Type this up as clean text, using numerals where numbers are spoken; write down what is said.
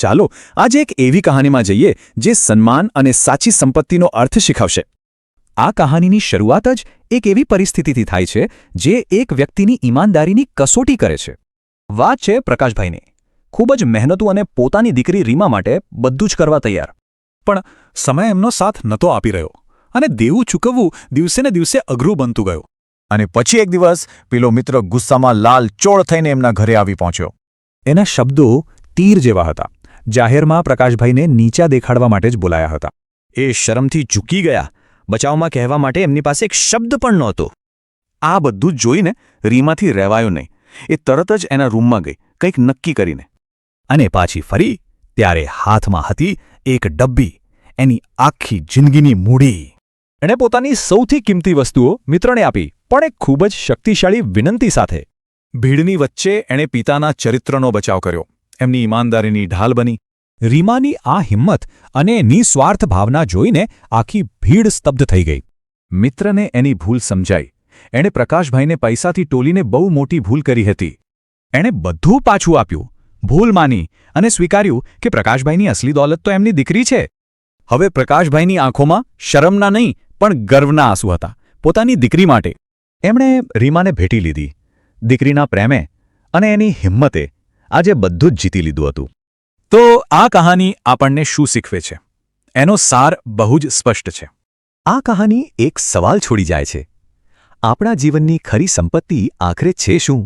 ચાલો આજે એક એવી કહાનીમાં જઈએ જે સન્માન અને સાચી સંપત્તિનો અર્થ શીખવશે. આ કહાનીની શરૂઆત જ એક એવી પરિસ્થિતિથી થાય છે જે એક વ્યક્તિની ઈમાનદારીની કસોટી કરે છે. વાત છે પ્રકાશભાઈની. ખૂબ જ મહેનતુ અને પોતાની દીકરી રીમા માટે બધું જ કરવા તૈયાર. પણ સમય એમનો સાથ નહોતો આપી રહ્યો અને દેવું ચૂકવવું દિવસે ને દિવસે અઘરું બનતું ગયું. અને પછી એક દિવસ પેલો મિત્ર ગુસ્સામાં લાલચોળ થઈને એમના ઘરે આવી પહોંચ્યો. એના શબ્દો તીર જેવા હતા. જાહેરમાં પ્રકાશભાઈને નીચા દેખાડવા માટે જ બોલાયા હતા. એ શરમથી ઝૂકી ગયા. બચાવમાં કહેવા માટે એમની પાસે એક શબ્દ પણ નહોતો. આ બધું જ જોઈને રીમાથી રહેવાયો નહીં. એ તરત જ એના રૂમમાં ગઈ, કંઈક નક્કી કરીને. અને પાછી ફરી ત્યારે હાથમાં હતી એક ડબ્બી, એની આખી જિંદગીની મૂડી. એણે પોતાની સૌથી કિંમતી વસ્તુઓ મિત્રને આપી, પણ એક ખૂબ જ શક્તિશાળી વિનંતી સાથે. ભીડની વચ્ચે એણે પિતાના ચરિત્રનો બચાવ કર્યો, એમની ઈમાનદારીની ઢાલ બની. રીમાની આ હિંમત અને નિસ્વાર્થ ભાવના જોઈને આખી ભીડ સ્તબ્ધ થઈ ગઈ. મિત્રને એની ભૂલ સમજાઈ. એણે પ્રકાશભાઈને પૈસાથી ટોલીને બહુ મોટી ભૂલ કરી હતી. એણે બધું પાછું આપ્યું, ભૂલ માની અને સ્વીકાર્યું કે પ્રકાશભાઈની અસલી દોલત તો એમની દીકરી છે. હવે પ્રકાશભાઈની આંખોમાં શરમના નહીં પણ ગર્વના આંસુ હતા, પોતાની દીકરી માટે. એમણે રીમાને ભેટી લીધી. દીકરીના પ્રેમે અને એની હિંમતે આજે બધું જ જીતી લીધું હતું. તો આ કહાની આપણને શું શીખવે છે? એનો સાર બહુ જ સ્પષ્ટ છે. આ કહાની એક સવાલ છોડી જાય છે. આપણા જીવનની ખરી સંપત્તિ આખરે છે શું?